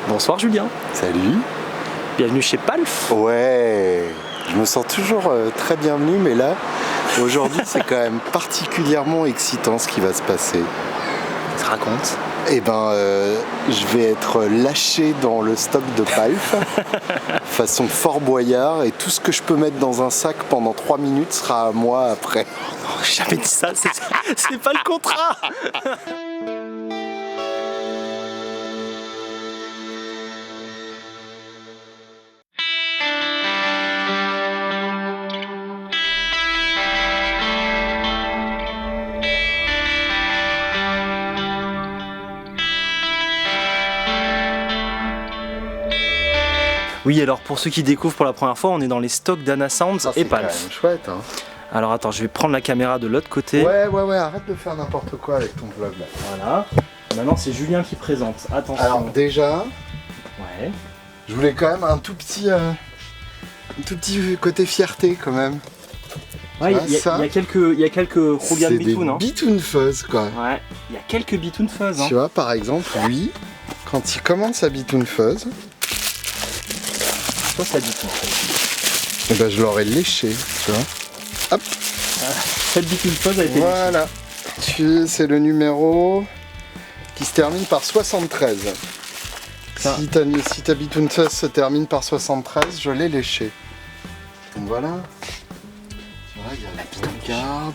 Bonsoir Julien. Salut. Bienvenue chez Palf. Ouais, je me sens toujours très bienvenu, mais là, aujourd'hui, c'est quand même particulièrement excitant ce qui va se passer. Ça raconte. Eh ben, je vais être lâché dans le stock de Palf, façon Fort Boyard, et tout ce que je peux mettre dans un sac pendant 3 minutes sera à moi après. Oh, j'ai jamais dit ça, c'est pas le contrat. Oui, alors pour ceux qui découvrent pour la première fois, on est dans les stocks d'Anna Sounds et Palf. C'est chouette, hein. Alors attends, je vais prendre la caméra de l'autre côté. Ouais, arrête de faire n'importe quoi avec ton vlog là. Voilà. Maintenant, c'est Julien qui présente. Attention. Alors déjà, Ouais. je voulais quand même un tout petit côté fierté quand même. Ouais, vois, il y a quelques Rugal C'est des Bitoun, hein. Bitoun Fuzz quoi. Ouais, il y a quelques Bitoun Fuzz, hein. Tu vois, par exemple, lui, quand il commande sa Bitoun Fuzz, Toi, ça Bitoun. eh ben, je l'aurais léché, tu vois. Hop, Cette Bitoun Fuzz a été voilà. C'est le numéro qui se termine par 73. Ça. Si ta Bitoun Fuzz se termine par 73, je l'ai léché. Donc voilà. Tu vois, il y a la Bitoun Card.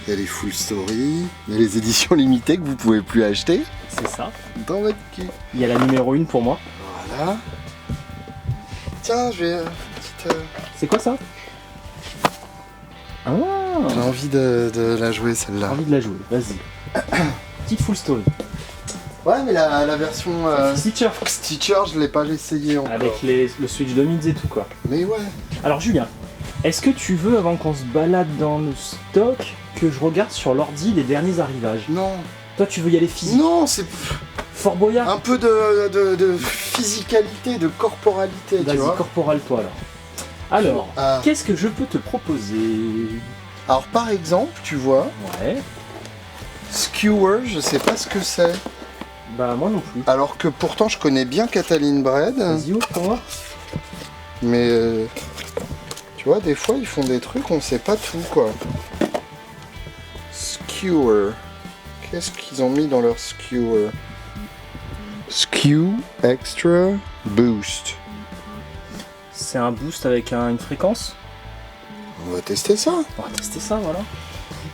Il y a les full story. Il y a les éditions limitées que vous pouvez plus acheter C'est ça. dans votre cul. Il y a la numéro 1 pour moi. Voilà. Tiens, je vais petite. C'est quoi ça? Ah, J'ai envie de la jouer j'ai celle-là. envie de la jouer, vas-y. Petite full story. Ouais, mais la version Stitcher. Stitcher, je l'ai pas essayé encore. Avec le switch de mids et tout quoi. Mais ouais. Alors Julien, est-ce que tu veux, avant qu'on se balade dans le stock, que je regarde sur l'ordi les derniers arrivages? Non. Toi tu veux y aller physique? Non, c'est Fort Boyard? un peu de physicalité, de corporalité, tu Vas-y, vois. corporal toi alors. Alors, Ah. qu'est-ce que je peux te proposer? Alors par exemple, tu vois, Ouais, Skewer, je sais pas ce que c'est. bah moi non plus. Alors que pourtant je connais bien Cataline Bread, Vas-y, ouvre pour voir. mais tu vois, des fois ils font des trucs, on sait pas tout quoi. Skewer. Qu'est-ce qu'ils ont mis dans leur skewer? Skew Extra Boost. C'est un boost avec une fréquence. On va tester ça. On va tester ça, voilà.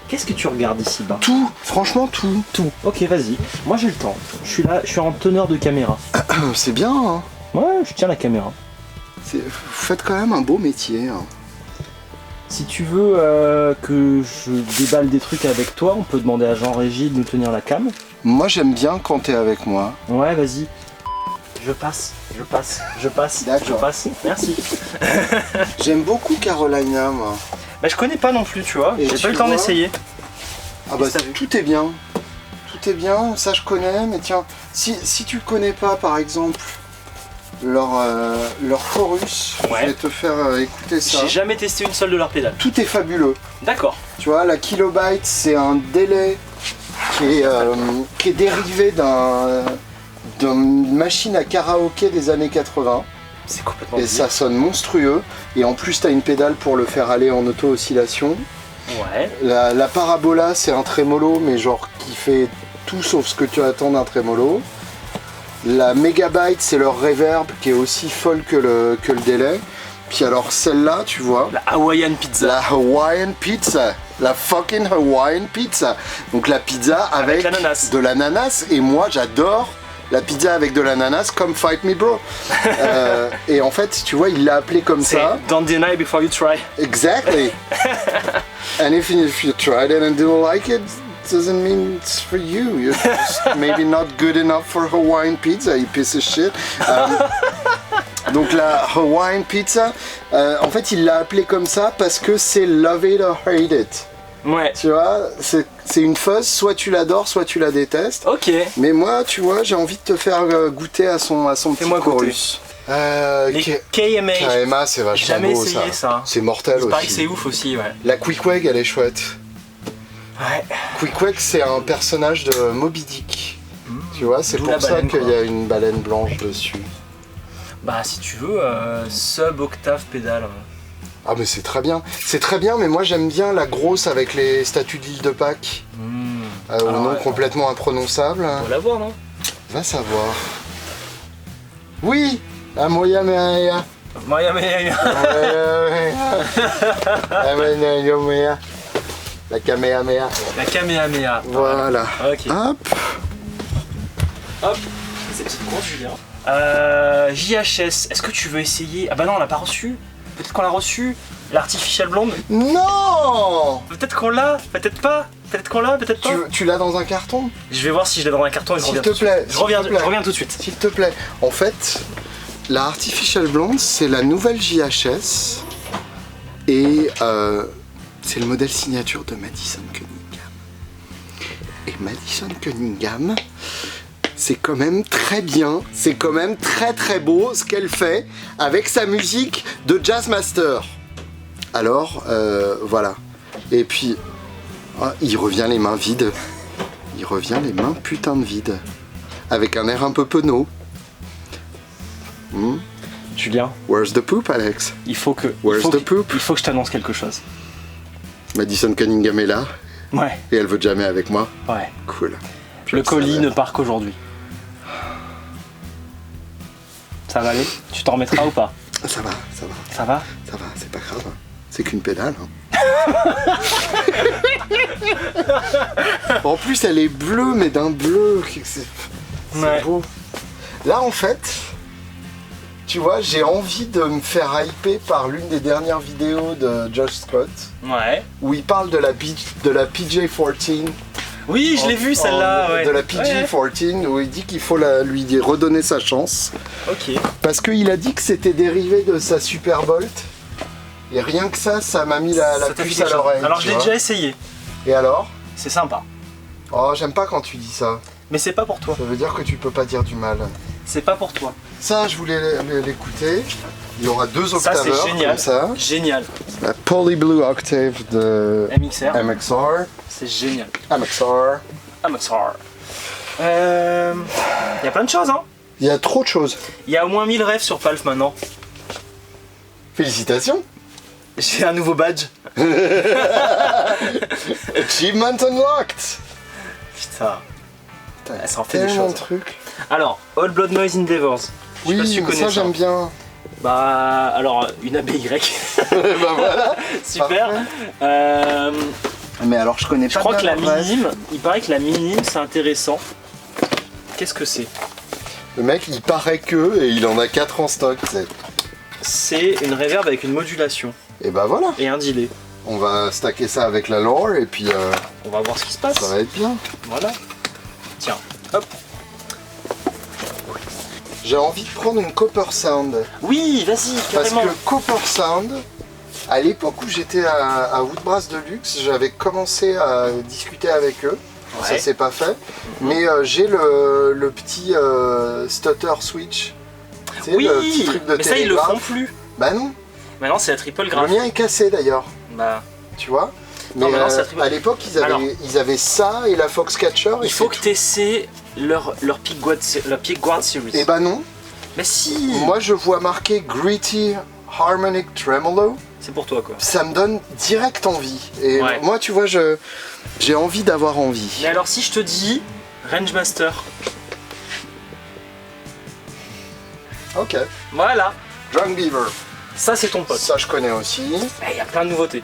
Qu'est-ce que tu regardes ici bas? Tout, franchement tout. Tout. Ok, vas-y. Moi j'ai le temps. Je suis là, je suis en teneur de caméra. C'est bien, hein. Ouais, je tiens la caméra. Vous faites quand même un beau métier. Hein. Si tu veux que je déballe des trucs avec toi, on peut demander à Jean Régis de nous tenir la cam. Moi j'aime bien quand t'es avec moi. Ouais, vas-y. Je passe. D'accord. Je passe. Merci. J'aime beaucoup Carolina, moi. Bah je connais pas non plus, tu vois. Et J'ai tu pas eu le temps vois d'essayer. Ah bah Qu'est-ce que t'as vu tout est bien. Tout est bien, ça je connais, mais tiens, si tu connais pas par exemple leur chorus, Ouais. je vais te faire écouter ça. J'ai jamais testé une seule de leurs pédales. Tout est fabuleux. D'accord. Tu vois, la kilobyte, c'est un délai qui est dérivé d'une machine à karaoké des années 80. C'est complètement Et bizarre. ça sonne monstrueux. Et en plus, tu as une pédale pour le faire aller en auto-oscillation. Ouais. La parabola, c'est un trémolo, mais genre qui fait tout sauf ce que tu attends d'un trémolo. La megabyte, c'est leur reverb qui est aussi folle que le délai. Puis alors celle-là, tu vois, La Hawaiian Pizza. la Hawaiian Pizza, la fucking Hawaiian Pizza. Donc la pizza avec l'ananas. de l'ananas. Et moi, j'adore la pizza avec de l'ananas comme Fight Me Bro. Et en fait, tu vois, il l'a appelé comme C'est ça. Don't deny before you try. Exactly. And if you tried it and didn't like it, doesn't mean it's for you. You're just maybe not good enough for Hawaiian pizza, you piece of shit. Donc la Hawaiian pizza, en fait, il l'a appelé comme ça parce que c'est love it or hate it. Ouais. Tu vois, c'est une fuzz, soit tu l'adores, soit tu la détestes. Ok. Mais moi, tu vois, j'ai envie de te faire goûter à son petit Fais-moi goûter. chorus. Les KMA. KMA, c'est J'ai vachement jamais beau essayé ça. C'est mortel Il paraît que aussi. c'est ouf aussi, ouais. La Quickweg, elle est chouette. Ouais. Quickweg, c'est un personnage de Moby Dick. Tu vois, c'est D'où pour la ça baleine, qu'il quoi. y a une baleine blanche dessus. Bah si tu veux, sub-octave pédale. Ah mais c'est très bien. C'est très bien, mais moi j'aime bien la grosse avec les statues de l'île de Pâques. Au Alors, nom ouais. complètement imprononçable. On va la voir, non? Va savoir. Oui, à Moya Mea. Maya, Maya. La Kamehameha. La Kamehameha. Voilà. Ok. Hop. Hop. Ces petites grosses, Julien. JHS, est-ce que tu veux essayer? Ah bah non, on l'a pas reçu. Peut-être qu'on l'a reçu. L'artificial blonde. Non. Peut-être qu'on l'a. Peut-être pas. Peut-être qu'on l'a. Peut-être pas. Tu l'as dans un carton? Je vais voir si je l'ai dans un carton et je S'il reviens te tout de suite. plaît. Je reviens tout de suite. S'il te plaît. En fait, la Artificial Blonde, c'est la nouvelle JHS. Et c'est le modèle signature de Madison Cunningham. Et Madison Cunningham, c'est quand même très bien, c'est quand même très très beau ce qu'elle fait avec sa musique de Jazz Master. Alors, voilà. Et puis, il revient les mains vides. Il revient les mains putain de vides. Avec un air un peu penaud. Julien, Where's the poop, Alex? il faut que je t'annonce quelque chose. Madison Cunningham est là Ouais, et elle veut jamais avec moi. ouais. Cool. Le colis ne part qu'aujourd'hui. Ça va aller? Tu t'en remettras ou pas? Ça va, ça va, Ça va? ça va, c'est pas grave. Hein. C'est qu'une pédale. Hein. En plus, elle est bleue, mais d'un bleu. C'est Ouais. beau. Là, en fait, tu vois, j'ai envie de me faire hyper par l'une des dernières vidéos de Josh Scott Ouais. où il parle de la PJ-14. Oui, je l'ai vu celle-là, ouais. De la Ouais. PG-14 où il dit qu'il faut lui redonner sa chance. Ok. Parce qu'il a dit que c'était dérivé de sa Superbolt. Et rien que ça m'a mis la Ça t'a fait puce quelque à chose. l'oreille. Alors tu je l'ai vois. déjà essayé. Et alors? C'est sympa. Oh, j'aime pas quand tu dis ça. Mais c'est pas pour toi. Ça veut dire que tu peux pas dire du mal. C'est pas pour toi. Ça, je voulais l'écouter. Il y aura 2 Ça octaveurs c'est génial. comme ça. Génial. La Poly Blue Octave de MXR. MXR. C'est génial. MXR. MXR. Y a plein de choses, hein. Il y a trop de choses. Il y a au moins 1000 rêves sur Palf maintenant. Félicitations. J'ai un nouveau badge. Achievement unlocked. Putain. Putain, Ça en fait des tellement choses. de trucs. Alors, All Blood Noise Endeavors. Je sais pas si tu Oui, connais ça j'aime bien. Bah, alors, une ABY. Bah voilà. Super. Parfait. Mais alors je connais Je pas crois bien que la le reste. minime, il paraît que la minime c'est intéressant. Qu'est-ce que c'est? Le mec il paraît que et il en a 4 en stock. C'est une reverb avec une modulation Et bah voilà. et un delay. On va stacker ça avec la lore et puis On va voir ce qui se passe. ça va être bien. Voilà. Tiens, hop. J'ai envie de prendre une Copper Sound. Oui, vas-y, Parce carrément. que Copper Sound, à l'époque où j'étais à Woodbrass Deluxe, j'avais commencé à discuter avec eux. Ouais. Ça s'est pas fait. Mais j'ai le petit stutter switch. Tu sais, Oui, le petit truc de mais ça ils le télégraphe. font plus. Bah non. Maintenant c'est la triple Le graph. mien est cassé d'ailleurs. Bah, Tu vois. Non, Mais maintenant, c'est la triple- à l'époque Alors. ils avaient ça et la Foxcatcher. il faut que tu essaies leur Pickguard Series. Et bah non. Mais si. Moi je vois marqué Gritty Harmonic Tremolo. C'est pour toi quoi. Ça me donne direct envie. Et Ouais. moi, tu vois, j'ai envie d'avoir envie. Mais alors si je te dis Rangemaster. Ok. Voilà. Drunk Beaver. Ça c'est ton pote. Ça, je connais aussi. Il y a plein de nouveautés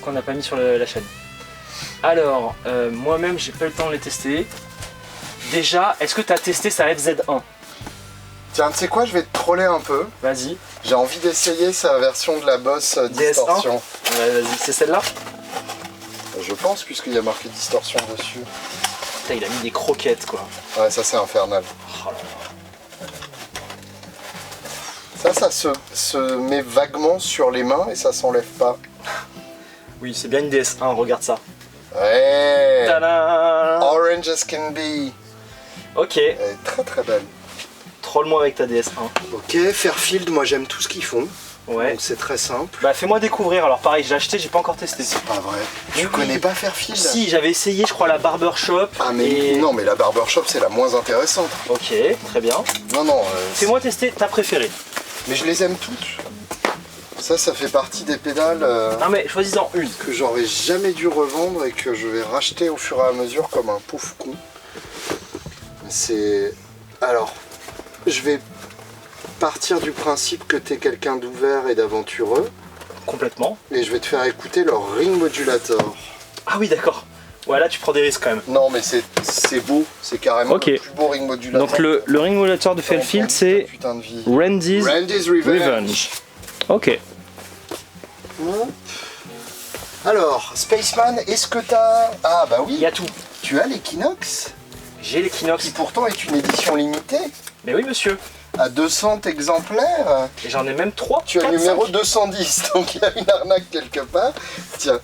qu'on n'a pas mis sur la chaîne. Alors, moi-même, j'ai pas eu le temps de les tester. Déjà, est-ce que tu as testé sa FZ1? Tiens, tu sais quoi, je vais te troller un peu. Vas-y. J'ai envie d'essayer sa version de la Boss Distortion. Ouais, vas-y, c'est celle-là? Je pense, puisqu'il y a marqué Distortion dessus. Putain, il a mis des croquettes, quoi. Ouais, ça, c'est infernal. Oh là là. Ça se met vaguement sur les mains et ça s'enlève pas. Oui, c'est bien une DS1, regarde ça. Ouais. Tadam. Orange as can be. Ok, Elle est très très belle. troll-moi avec ta DS1. Ok, Fairfield, moi j'aime tout ce qu'ils font. Ouais. Donc c'est très simple. Bah fais-moi découvrir, alors pareil, j'ai acheté, j'ai pas encore testé. C'est pas vrai. Mais Tu oui. connais pas Fairfield? Si, j'avais essayé, je crois, la barbershop. Ah mais non, mais la barbershop c'est la moins intéressante. Ok, très bien. Non, non. Fais-moi tester ta préférée. Mais je les aime toutes. Ça fait partie des pédales Non mais choisis-en une. que j'aurais jamais dû revendre et que je vais racheter au fur et à mesure comme un pauvre con. C'est... Alors, je vais partir du principe que t'es quelqu'un d'ouvert et d'aventureux Complètement. et je vais te faire écouter leur Ring Modulator. Ah oui, d'accord. Ouais, là tu prends des risques quand même. Non mais c'est beau, c'est carrément Ok. le plus beau Ring Modulator. Donc le Ring Modulator de Fairfield, c'est Putain de vie. Randy's Randy's Revenge. Revenge. Ok. Hop. Alors, Spaceman, est-ce que t'as... Ah bah oui, Il y a tout. tu as l'Equinox, J'ai qui l'Equinox. pourtant est une édition limitée, Mais oui, monsieur. à 200 exemplaires. Et j'en ai même 3. Tu as le numéro 210, donc il y a une arnaque quelque part. Tiens,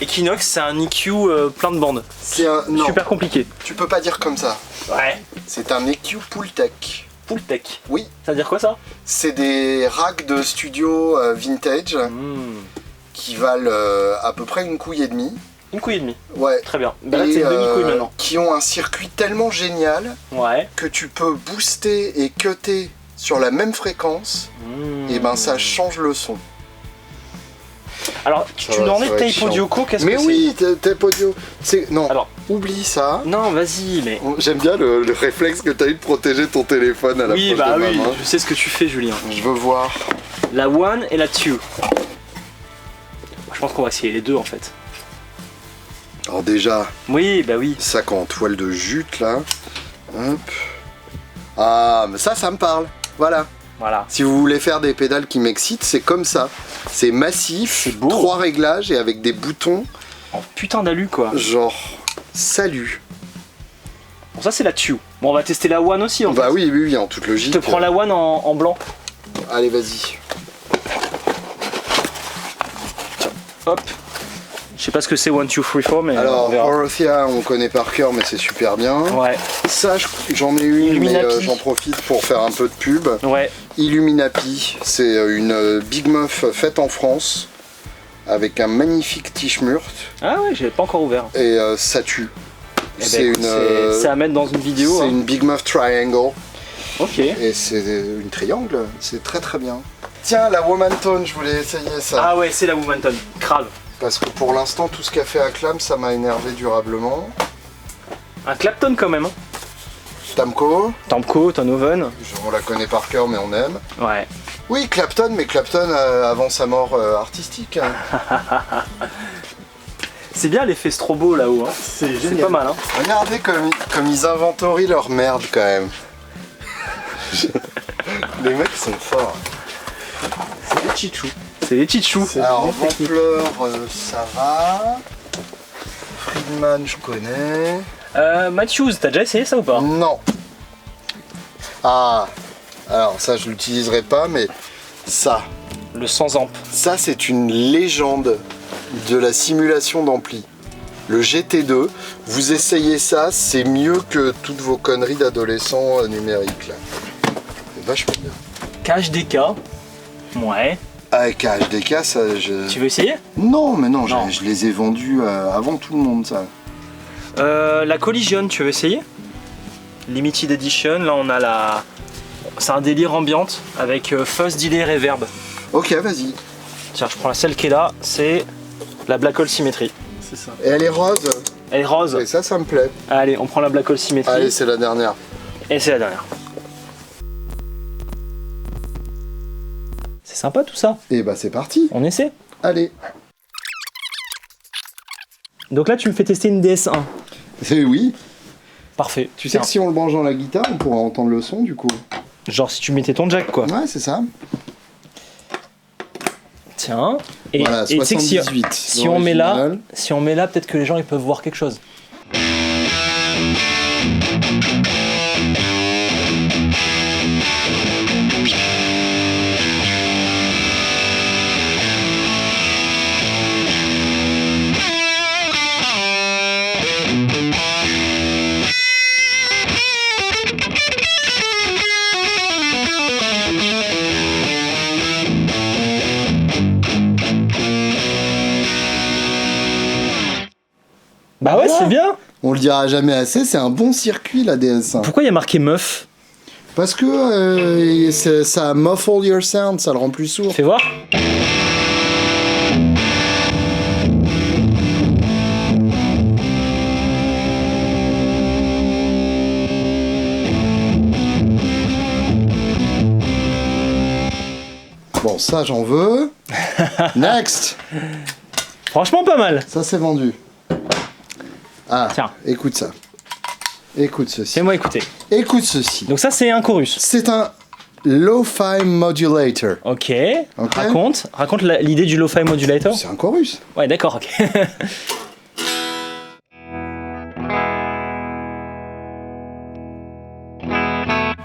Equinox, c'est un EQ plein de bandes. c'est un... Non, Super compliqué. tu peux pas dire comme ça. Ouais. C'est un EQ Pooltech. Full tech. Oui, Ça veut dire quoi ça? c'est des racks de studio vintage qui valent à peu près une couille et demie. Une couille et demie. Ouais. Très bien. Bah là, Et, c'est une demi-couille maintenant. qui ont un circuit tellement génial Ouais. que tu peux booster et cutter sur la même fréquence, et ben ça change le son. Alors, tu Ça me va, demandais ça va être Tape chiant. Audioco, qu'est-ce Mais que oui, Tape Audio. Non, Alors. oublie ça. c'est? Non, vas-y, mais. J'aime bien le réflexe que tu as eu de protéger ton téléphone à la Oui, poche bah de oui, main. je sais ce que tu fais, Julien. Je veux voir. La one et la two. Je pense qu'on va essayer les deux en fait. Alors déjà, Oui, bah oui. ça en toile de jute là. Hop. Ah, mais ça me parle. Voilà. Voilà. Si vous voulez faire des pédales qui m'excitent, c'est comme ça. C'est massif, C'est beau. 3 réglages et avec des boutons Oh putain d'alu quoi. genre salut. Bon, ça c'est la two. Bon, on va tester la one aussi en Bah fait. oui, oui, oui, en toute Je logique. te prends la one en blanc. Allez, vas-y. Hop. Je sais pas ce que c'est 1, 2, 3, 4, mais on Alors, verra. Orothia, on connaît par cœur, mais c'est super bien. Ouais. Ça, j'en ai une, mais Illuminapi. j'en profite pour faire un peu de pub. Ouais. Illuminapi, c'est une Big Muff faite en France, avec un magnifique Tischmurt, Ah ouais, j'ai pas encore ouvert. et ça tue. Eh ben, C'est écoute, c'est à mettre dans une vidéo. c'est hein. une Big Muff Triangle, Ok. et c'est une triangle, c'est très très bien. Tiens, la Woman Tone, je voulais essayer ça. Ah ouais, c'est la Womanton. Grave. Parce que pour l'instant, tout ce qu'a fait Acclam, ça m'a énervé durablement. Un Clapton quand même. Hein. Tamco, Tamco, Tonoven. on la connaît par cœur, mais on aime. Ouais. Oui, Clapton, mais Clapton avant sa mort artistique. C'est bien l'effet strobo là-haut. Hein. C'est pas mal. Hein. Regardez comme ils inventorient leur merde quand même. Les mecs sont forts. C'est des chichous. C'est des chichous. Alors, Vampleur, ça va. Friedman, je connais. Matthews, t'as déjà essayé ça ou pas? Non. Ah, alors ça, je l'utiliserai pas, mais ça. Le sans amp. Ça, c'est une légende de la simulation d'ampli. Le GT2, vous essayez ça, c'est mieux que toutes vos conneries d'adolescents numériques là. C'est vachement bien. KHDK. Ouais. Avec HDK, ça, Tu veux essayer? Non, mais non, Non. je les ai vendus avant tout le monde, ça. La Collision, tu veux essayer? Limited Edition, là on a la... C'est un délire ambiante avec fuzz, delay, reverb. Ok, vas-y. Tiens, je prends celle qui est là, c'est la Black Hole Symmetry. C'est ça. Et elle est rose. Elle est rose. Et ça me plaît. Allez, on prend la Black Hole Symmetry. Allez, c'est la dernière. Et c'est la dernière. C'est sympa tout ça. Et bah c'est parti. On essaie. Allez. Donc là, tu me fais tester une DS1. Oui. Parfait. Tu sais que si on le branche dans la guitare, on pourra entendre le son du coup. Genre si tu mettais ton jack quoi. Ouais, c'est ça. Tiens. Et Voilà, et tu sais que 78. si on met là, peut-être que les gens ils peuvent voir quelque chose. Bah ouais, c'est bien. On le dira jamais assez, c'est un bon circuit la DS1. Pourquoi il y a marqué meuf? Parce que ça muffle your sound, ça le rend plus sourd. Fais voir. Bon, ça j'en veux. Next. Franchement pas mal. Ça c'est vendu. Ah, tiens. Écoute ça. Écoute ceci. Fais-moi écouter. Écoute ceci. Donc ça c'est un chorus. C'est un lo-fi modulator. Ok. Raconte l'idée du lo-fi modulator. C'est un chorus. Ouais, d'accord, ok.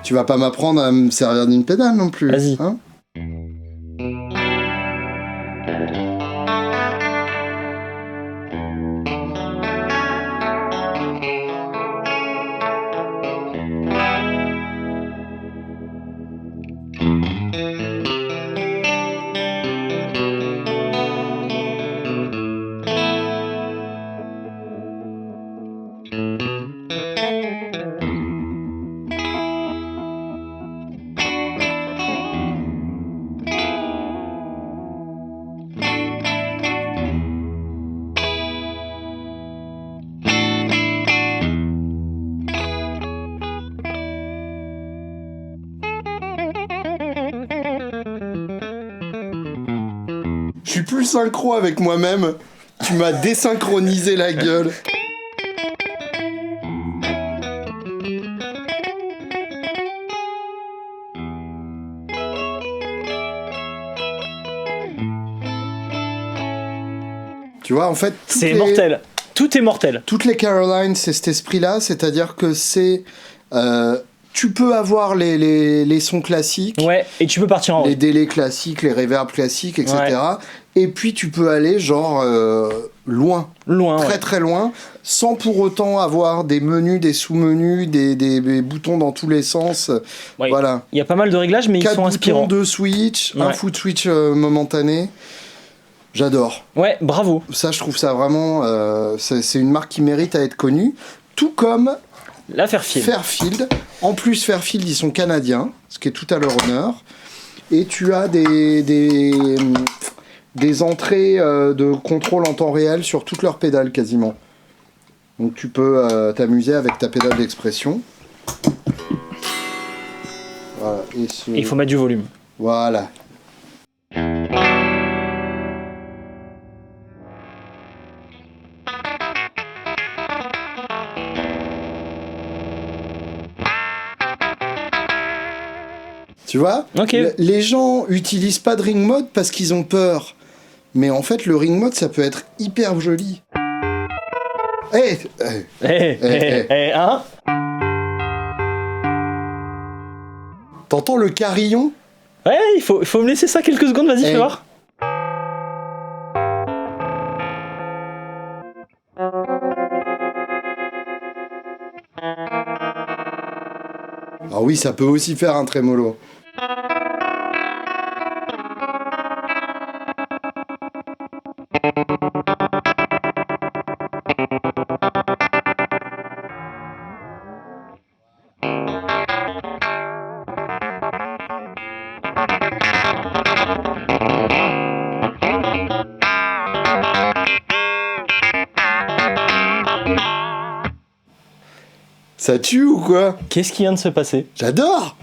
Tu vas pas m'apprendre à me servir d'une pédale non plus. Vas-y. Hein? Je suis plus synchro avec moi-même. Tu m'as désynchronisé la gueule. Tu vois, en fait... C'est mortel. Tout est mortel. Toutes les Carolines, c'est cet esprit-là, c'est-à-dire que c'est... tu peux avoir les sons classiques. Ouais, et tu peux partir en haut. Les délais classiques, les reverbs classiques, etc. Ouais. Et puis tu peux aller genre loin. Loin, Très ouais. très loin, sans pour autant avoir des menus, des sous-menus, des boutons dans tous les sens. Ouais. Voilà. Il y a pas mal de réglages, mais ils 4 sont boutons, inspirants. 2 switch, un Ouais. foot switch momentané. J'adore. Ouais, bravo. Ça, je trouve ça vraiment... c'est une marque qui mérite à être connue. Tout comme La Fairfield. Fairfield. En plus, Fairfield, ils sont canadiens, ce qui est tout à leur honneur. Et tu as des entrées de contrôle en temps réel sur toutes leurs pédales quasiment. Donc tu peux t'amuser avec ta pédale d'expression. Voilà. Et Il faut mettre du volume. Voilà. Tu vois, Ok. Les gens utilisent pas de ring mode parce qu'ils ont peur. Mais en fait, le ring mode, ça peut être hyper joli. Hein? T'entends le carillon? Ouais, il faut me laisser ça quelques secondes, vas-y, fais voir. Ah oui, ça peut aussi faire un trémolo. Ça tue ou quoi? Qu'est-ce qui vient de se passer? J'adore!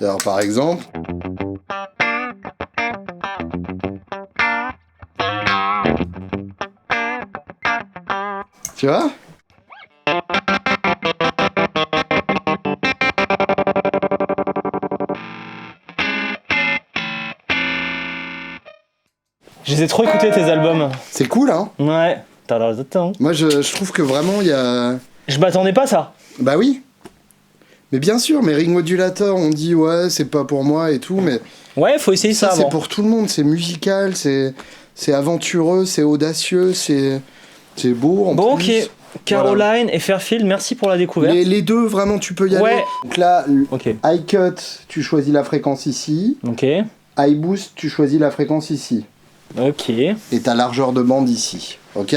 Alors par exemple... Tu vois? Je les ai trop écoutés tes albums. C'est cool, hein? Ouais. Moi, je trouve que vraiment, il y a... Je m'attendais pas à ça. Bah oui. Mais bien sûr, mais ring modulator, on dit ouais, c'est pas pour moi et tout, mais Ouais, faut essayer ça c'est avant. pour tout le monde. C'est musical, c'est aventureux, c'est audacieux, c'est beau en Bon, plus. ok. Caroline et Fairfield, merci pour la découverte. Les deux, vraiment, tu peux y aller. Ouais. Donc là, Ok. high cut, tu choisis la fréquence ici. Ok. High boost, tu choisis la fréquence ici. Ok. Et ta largeur de bande ici. Ok?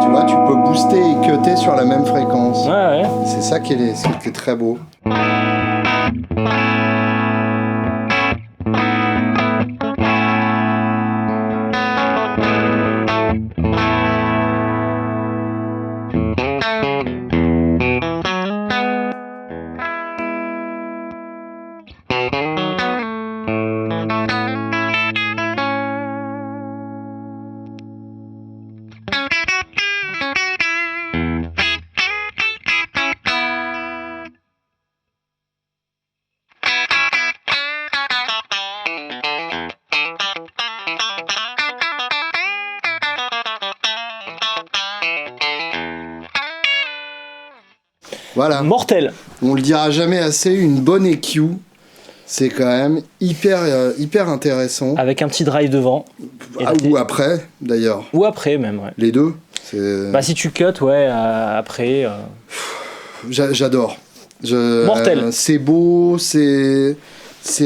Tu vois, tu peux booster et cutter sur la même fréquence. Ouais. C'est ça qui est très beau. Voilà. Mortel. On le dira jamais assez, une bonne EQ, c'est quand même hyper intéressant. Avec un petit drive devant. Ou après, d'ailleurs. Ou après, même, ouais. Les deux. Bah, si tu cut, ouais, après. J'adore. Mortel. C'est beau, c'est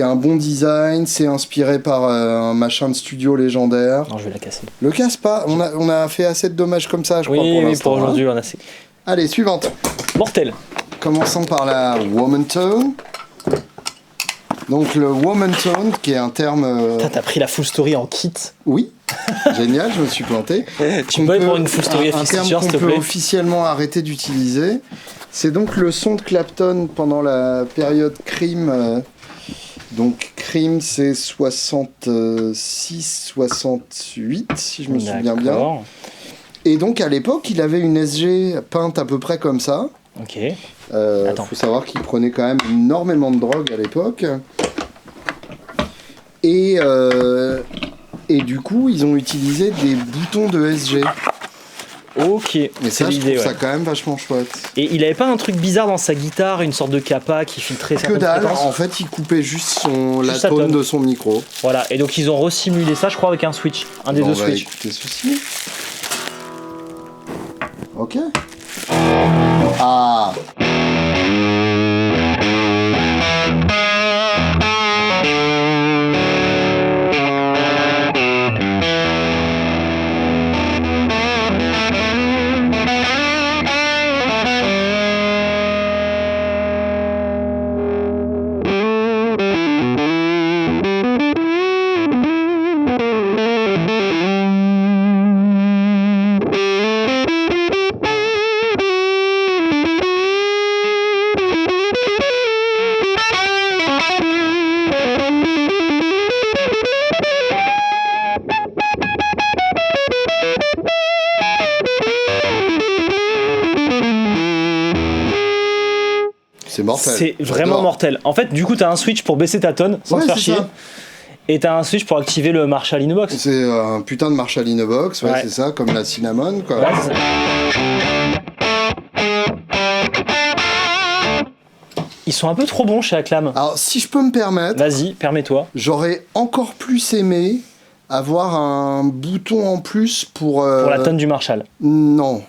un bon design, c'est inspiré par un machin de studio légendaire. Non, je vais la casser. Le casse pas, on a fait assez de dommages comme ça, je crois, pour l'instant. Oui, pour aujourd'hui, on a assez. Allez, suivante. Mortel. Commençons par la Woman Tone. Donc le Woman Tone, qui est un terme... T'as pris la full story en kit. Oui, génial, je me suis planté. Tu peux pour une full story un terme qu'on peut officiellement arrêter d'utiliser. C'est donc le son de Clapton pendant la période Cream. Donc Cream, c'est 66-68, si je me souviens bien. Et donc à l'époque, il avait une SG peinte à peu près comme ça. Ok. Faut savoir qu'il prenait quand même énormément de drogue à l'époque. Et du coup, ils ont utilisé des boutons de SG. Ok. Et ça, je trouve ça quand même vachement chouette. Et il avait pas un truc bizarre dans sa guitare, une sorte de kappa qui filtrait certaines fréquences ? fréquences ? En fait, il coupait juste la tone de son micro. Voilà, et donc ils ont resimulé ça, je crois, avec un switch. Un des deux switches. On va écouter ceci. Ok. Ah. C'est mortel. C'est vraiment mortel. En fait, du coup, t'as un switch pour baisser ta tonne sans te faire chier. Ça. Et t'as un switch pour activer le Marshall Inobox. C'est un putain de Marshall Inobox, ouais. C'est ça, comme la Cinnamon, quoi. Ouais, ils sont un peu trop bons chez Acclam. Alors, si je peux me permettre... Vas-y, permets-toi. J'aurais encore plus aimé avoir un bouton en plus pour la tonne du Marshall. Non,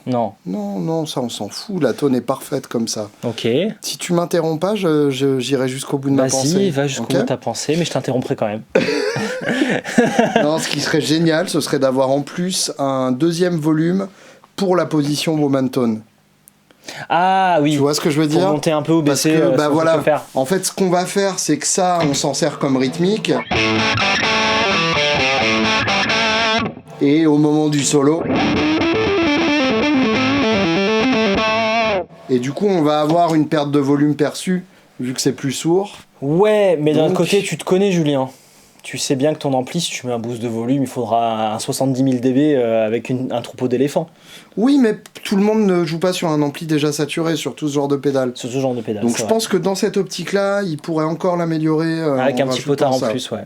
ça on s'en fout, la tonne est parfaite comme ça. Ok. Si tu m'interromps pas, j'irai jusqu'au bout de ma pensée. Vas-y, va jusqu'au bout de ta pensée, mais je t'interromprai quand même. Non, ce qui serait génial, ce serait d'avoir en plus un deuxième volume pour la position Woman Tone. Ah oui. Tu vois ce que je veux dire ? Pour monter un peu ou baisser. Parce que, voilà. En fait, ce qu'on va faire, c'est que ça, on s'en sert comme rythmique. Et au moment du solo. Et du coup, on va avoir une perte de volume perçue, vu que c'est plus sourd. Ouais, mais d'un côté, tu te connais, Julien. tu sais bien que ton ampli, si tu mets un boost de volume, il faudra un 70 000 dB avec un troupeau d'éléphants. Oui, mais tout le monde ne joue pas sur un ampli déjà saturé, sur tout ce genre de pédale. Sur ce genre de pédale. Donc je pense que dans cette optique-là, il pourrait encore l'améliorer. Avec un petit potard en plus, ouais.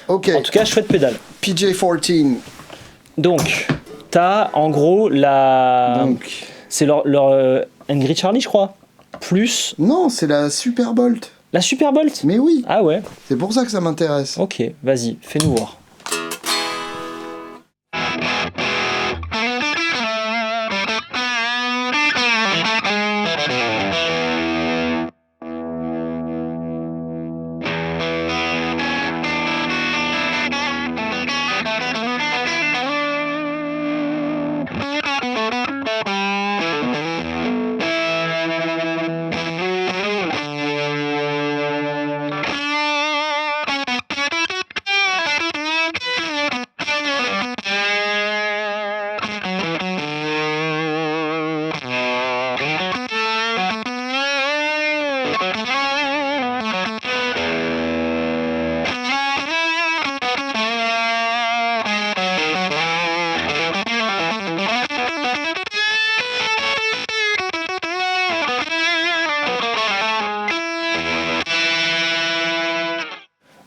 Ok. En tout cas, chouette pédale. PJ14. Donc, t'as en gros la. Donc. C'est leur Angry Charlie, je crois. Plus. Non, c'est la Superbolt. La Superbolt. Mais oui. Ah ouais. C'est pour ça que ça m'intéresse. Ok, vas-y, fais-nous voir.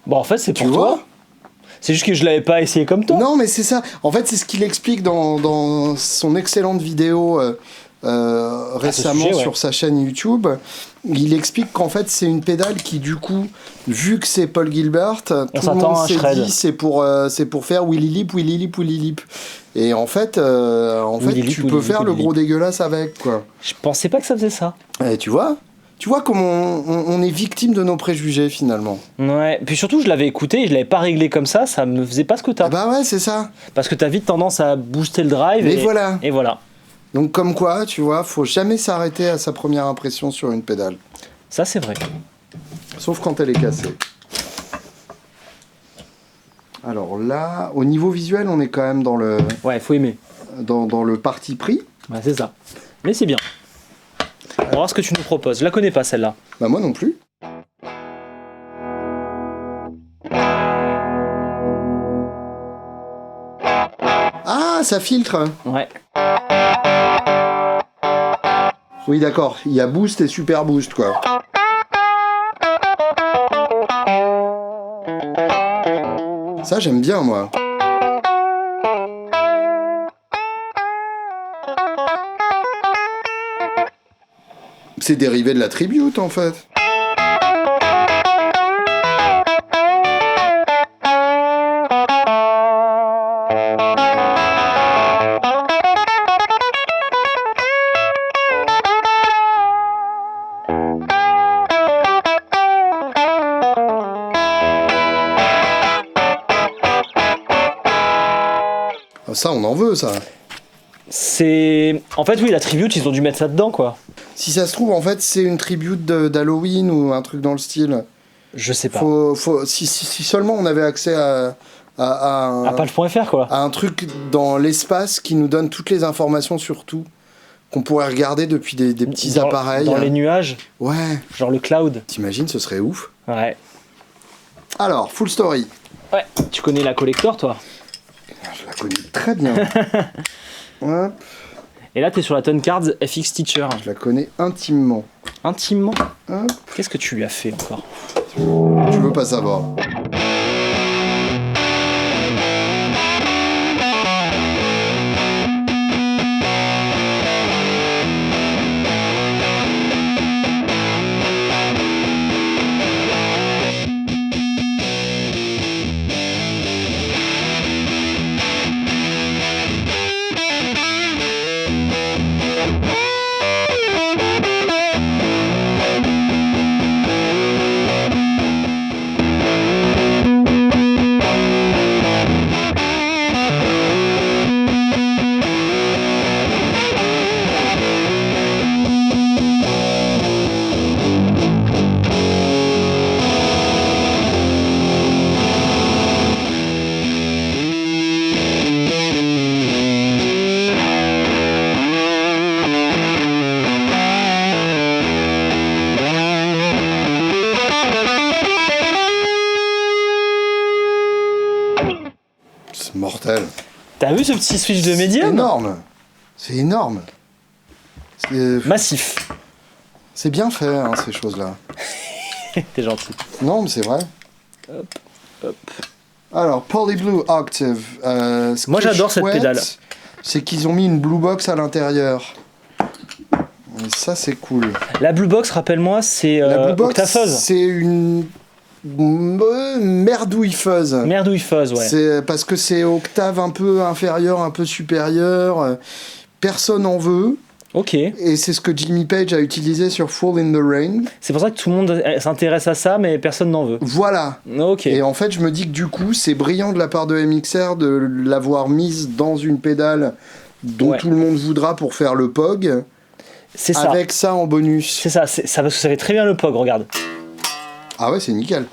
Bon, en fait, c'est pour toi. C'est juste que je l'avais pas essayé comme toi. Non, mais c'est ça. En fait, c'est ce qu'il explique dans son excellente vidéo récemment sujet, ouais. sur sa chaîne YouTube. Il explique qu'en fait, c'est une pédale qui, du coup, vu que c'est Paul Gilbert, tout le monde s'est dit c'est pour faire Willy Lip, Willy Lip, Willy Lip. Et en fait, tu peux faire le gros dégueulasse avec, quoi. Je pensais pas que ça faisait ça. Et tu vois comment on est victime de nos préjugés, finalement. Ouais, puis surtout, je l'avais écouté et je l'avais pas réglé comme ça me faisait pas ce que t'as. Bah ouais, c'est ça. Parce que t'as vite tendance à booster le drive. Et voilà. Et voilà. Donc comme quoi, tu vois, faut jamais s'arrêter à sa première impression sur une pédale. Ça, c'est vrai. Sauf quand elle est cassée. Alors là, au niveau visuel, on est quand même dans le... Ouais, faut aimer. Dans le parti pris. Ouais, c'est ça. Mais c'est bien. On va voir ce que tu nous proposes. Je la connais pas, celle-là. Bah moi non plus. Ah, ça filtre. Ouais. Oui, d'accord. Il y a boost et super boost, quoi. Ça, j'aime bien, moi. C'est dérivé de la Tribute, en fait. Ça, on en veut, ça. C'est... En fait, oui, la tribute, ils ont dû mettre ça dedans, quoi. Si ça se trouve, en fait, c'est une tribute d'Halloween ou un truc dans le style. Je sais pas. Si seulement on avait accès à Patch.fr, quoi. À un truc dans l'espace qui nous donne toutes les informations sur tout, qu'on pourrait regarder depuis des petits appareils. Dans les nuages. Ouais. Genre le cloud. T'imagines, ce serait ouf. Ouais. Alors, full story. Ouais. Tu connais la collector, toi? Je la connais très bien. Hop. Et là, t'es sur la Tone Cards FX Teacher. Je la connais intimement. Intimement? Hop. Qu'est-ce que tu lui as fait encore? Tu veux pas savoir. mortel. T'as vu ce petit switch de médium? Énorme. C'est énorme. Massif. C'est bien fait, hein, ces choses-là. T'es gentil. Non, mais c'est vrai. Hop, hop. Alors, Polyblue Octave. Moi, j'adore cette pédale. C'est qu'ils ont mis une Blue Box à l'intérieur. Et ça, c'est cool. La Blue Box, rappelle-moi, c'est Octafuzz. C'est une merdouille fuzz. Merdouille fuzz, ouais. C'est parce que c'est octave un peu inférieur, un peu supérieur. Personne n'en veut. Ok. Et c'est ce que Jimmy Page a utilisé sur Fall in the Rain. C'est pour ça que tout le monde s'intéresse à ça, mais personne n'en veut. Voilà. Ok. Et en fait, je me dis que du coup, c'est brillant de la part de MXR de l'avoir mise dans une pédale dont tout le monde voudra pour faire le POG. C'est ça. Avec ça en bonus. C'est ça, ça parce que ça fait très bien le POG, regarde. Ah ouais, c'est nickel.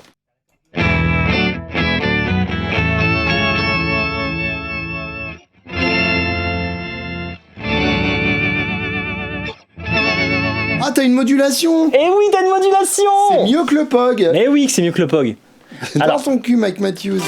Ah, t'as une modulation! Eh oui, t'as une modulation! C'est mieux que le POG! Mais oui, que c'est mieux que le POG. Dans son cul, Mike Matthews.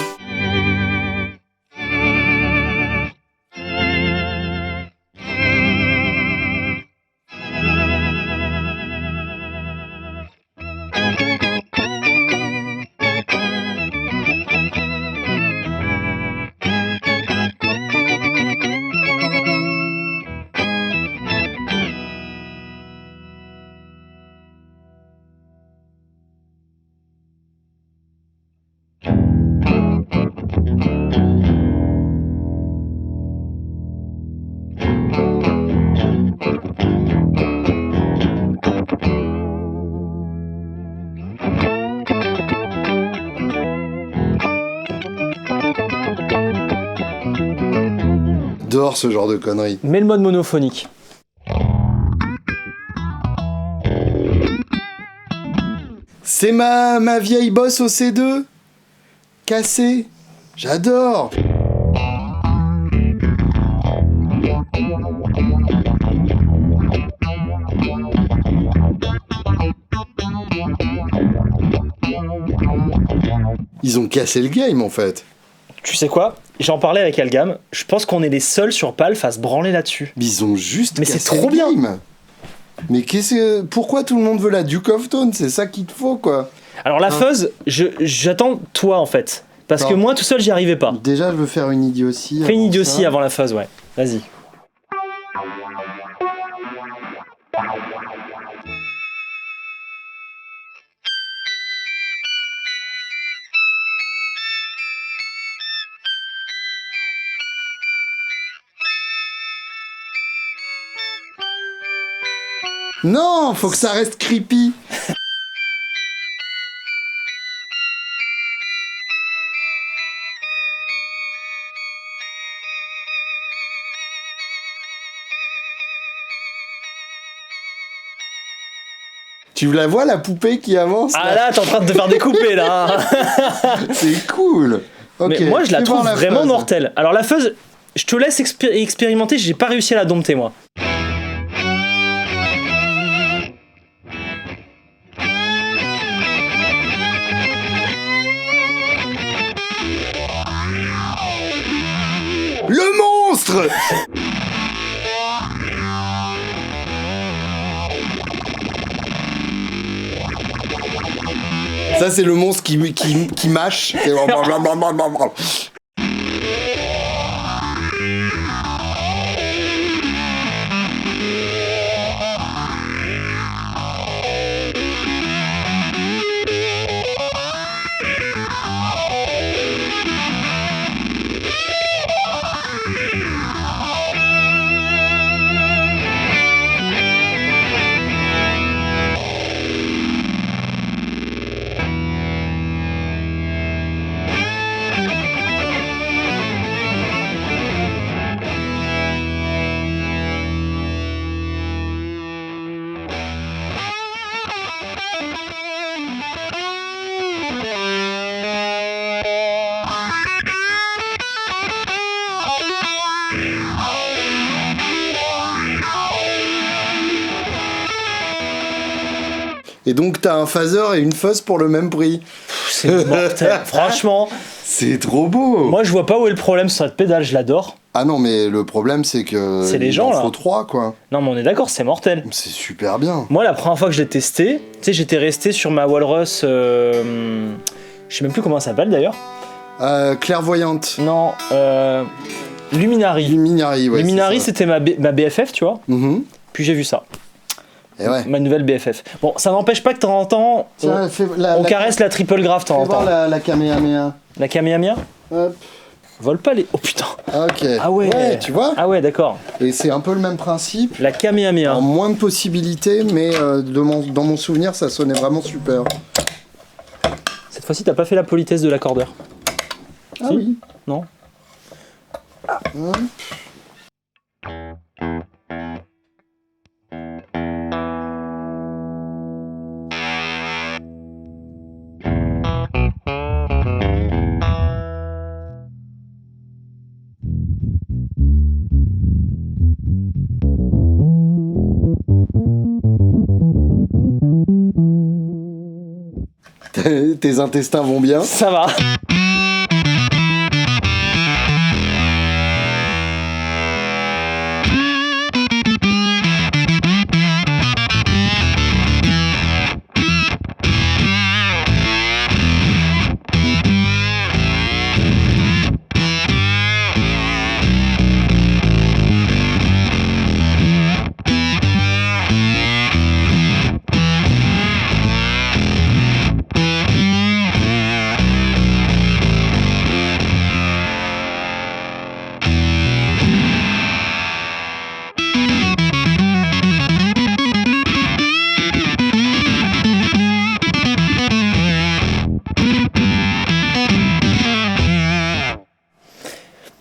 J'adore ce genre de conneries. Mets le mode monophonique. C'est ma vieille bosse au C2 cassée. J'adore. Ils ont cassé le game en fait. Tu sais quoi? J'en parlais avec Algam. Je pense qu'on est les seuls sur Palf à se branler là-dessus. Mais ils ont juste Mais cassé c'est trop le bien. game. Mais pourquoi tout le monde veut la Duke of Tone? C'est ça qu'il te faut quoi. Alors la fuzz, j'attends toi en fait. Parce que moi tout seul j'y arrivais pas. Déjà je veux faire une idiotie. Fais une idiotie avant la fuzz, ouais. Vas-y. Non, faut que ça reste creepy. Tu la vois la poupée qui avance là? Ah là, t'es en train de te faire découper là. C'est cool. Okay, mais moi je la trouve vraiment fuzz. mortelle. Alors la fuzz, je te laisse expérimenter, j'ai pas réussi à la dompter moi. Le monstre. Ça c'est le monstre qui mâche. Ouais. Et donc t'as un phaser et une fuzz pour le même prix. C'est mortel. Franchement, C'est trop beau. Moi, je vois pas où est le problème sur cette pédale, je l'adore. Ah non, mais le problème, c'est que... C'est les gens, il en là. faut 3, quoi. Non, mais on est d'accord, c'est mortel. C'est super bien. Moi, la première fois que je l'ai testé, tu sais, j'étais resté sur ma Walrus... je sais même plus comment ça s'appelle, d'ailleurs. Clairvoyante. Non, Luminary. Luminary, ouais. Luminary, c'était ma BFF, tu vois. Mhm. Puis j'ai vu ça. Et ouais. Ma nouvelle BFF. Bon, ça n'empêche pas que de temps en temps, Tiens, on caresse la triple graph de temps en Fais voir temps. la Kamehameha. La Kamehameha Hop. Vole pas les... Oh putain. Ok. Ah ouais. Tu vois. Ah ouais, d'accord. Et c'est un peu le même principe. La Kamehameha. En moins de possibilités, mais dans mon souvenir, ça sonnait vraiment super. Cette fois-ci, t'as pas fait la politesse de l'accordeur. Ah Si. oui. Non. Hop. Tes intestins vont bien. Ça va.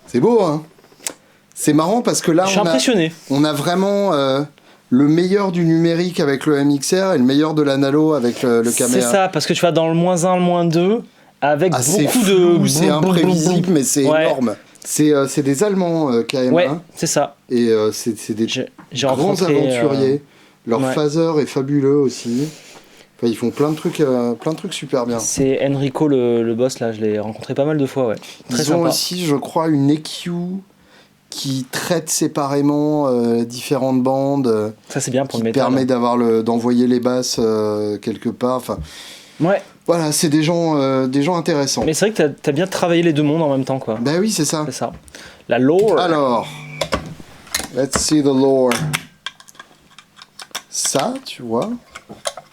C'est beau, hein. C'est marrant parce que là, Je suis impressionné. on a vraiment le meilleur du numérique avec le MXR et le meilleur de l'analo avec le C'est caméra. ça, parce que tu vas dans le -1, le -2, avec C'est beaucoup flou, de... c'est imprévisible, mais c'est Ouais. énorme. C'est des Allemands, KM1, Ouais, c'est ça. et c'est des J'ai grands rencontré... aventuriers. Leur ouais. phaser est fabuleux aussi. Enfin, ils font plein de trucs super bien. C'est Enrico le boss, là, je l'ai rencontré pas mal de fois, ouais. Très Ils ont sympa. aussi, je crois, une EQ qui traite séparément différentes bandes, Ça, c'est bien pour qui le métal. permet d'envoyer les basses quelque part. Enfin, Ouais, voilà, c'est des gens intéressants. mais c'est vrai que t'as bien travaillé les deux mondes en même temps, quoi. Bah oui, c'est ça. C'est ça. La lore. Alors, let's see the lore. Ça, tu vois,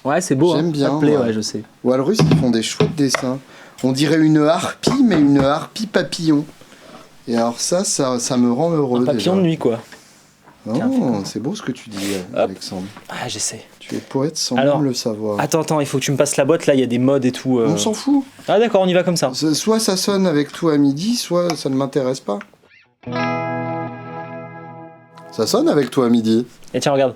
Ouais, c'est beau. J'aime hein. bien, Ça te plaît, ouais. ouais, je sais. Walrus, ils font des chouettes dessins. On dirait une harpie, mais une harpie papillon. Et alors ça me rend heureux. Un papillon de déjà. nuit, quoi. Oh, c'est beau ce que tu dis, Alexandre. Ah, j'essaie. Tu es poète sans Alors, même le savoir. Attends, il faut que tu me passes la boîte, là, il y a des modes et tout. On s'en fout. Ah, d'accord, on y va comme ça. Soit ça sonne avec tout à midi, soit ça ne m'intéresse pas. Ça sonne avec toi à midi. Et tiens, regarde.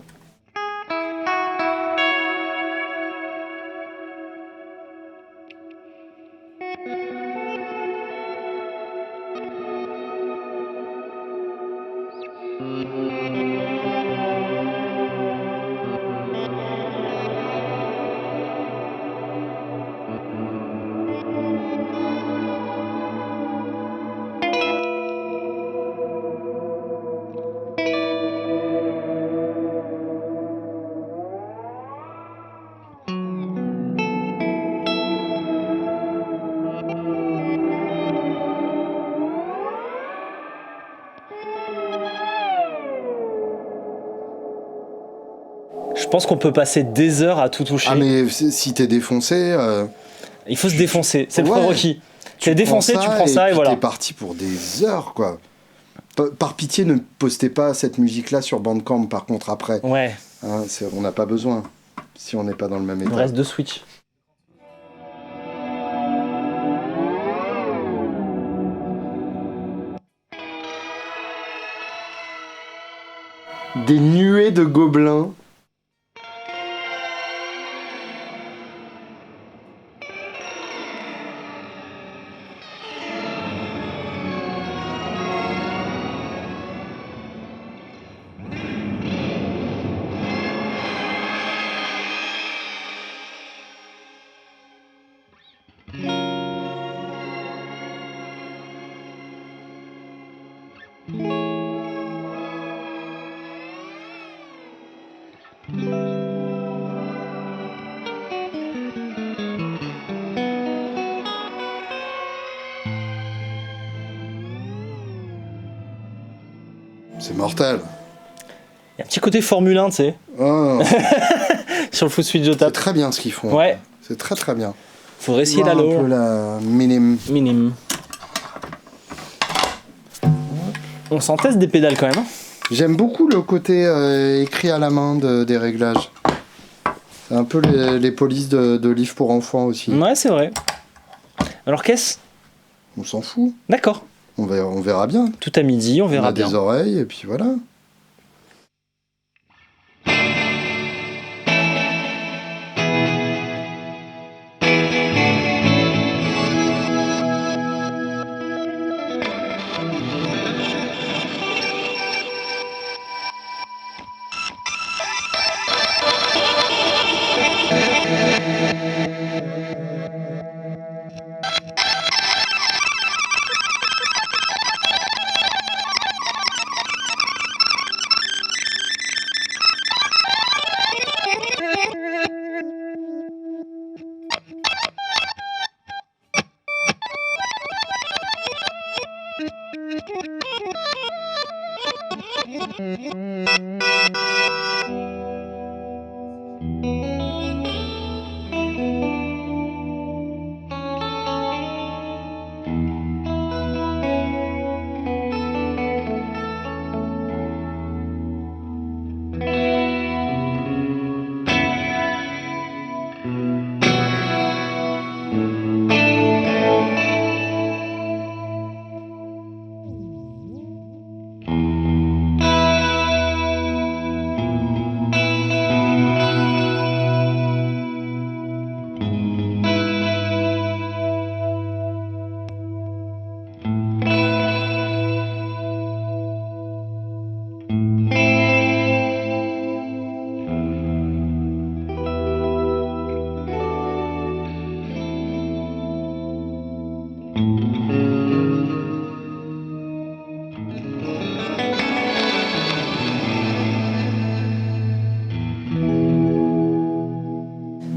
Je pense qu'on peut passer des heures à tout toucher. Ah mais si t'es défoncé, Il faut se défoncer, c'est le Ouais. prérequis. T'es défoncé, tu prends ça et puis voilà. T'es parti pour des heures, quoi. Par pitié, ne postez pas cette musique-là sur Bandcamp, par contre, après. Ouais, Hein, on n'a pas besoin, si on n'est pas dans le même il me état. reste 2 Switch. Des nuées de gobelins. C'est mortel. Il y a un petit côté Formule 1, tu sais. Oh, Sur le Foot Switch de c'est table. très bien ce qu'ils font. Ouais. C'est très très bien. Faudrait essayer la Un low. peu la minime. Minime. On s'en teste des pédales quand même. Hein. J'aime beaucoup le côté écrit à la main des réglages. C'est un peu les polices de livres pour enfants aussi. Ouais, c'est vrai. Alors qu'est-ce? On s'en fout. D'accord. On verra bien. Tout à midi, on On verra a bien. des oreilles et puis voilà.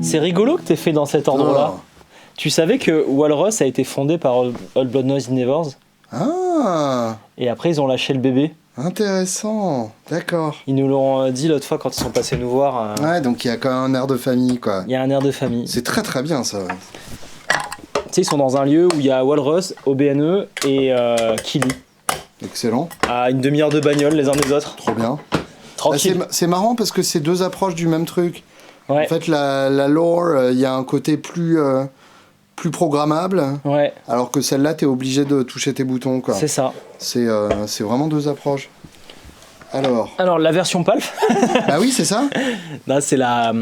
C'est rigolo que t'aies fait dans cet ordre-là. Oh. Tu savais que Walrus a été fondé par All Blood Noise Endeavors Ah, et après ils ont lâché le bébé. intéressant. D'accord. Ils nous l'ont dit l'autre fois quand ils sont passés nous voir. Ouais, donc il y a quand même un air de famille, quoi. Il y a un air de famille. C'est très très bien ça. Tu sais, ils sont dans un lieu où il y a Walrus, OBNE et Kili. Excellent. À une demi-heure de bagnole les uns des autres. Trop bien. Tranquille. C'est marrant parce que c'est deux approches du même truc. Ouais. En fait, la lore, il y a un côté plus programmable, Ouais, alors que celle-là, t'es obligé de toucher tes boutons, quoi. c'est ça. C'est vraiment deux approches. Alors, la version PALF, bah oui, c'est ça. là, c'est la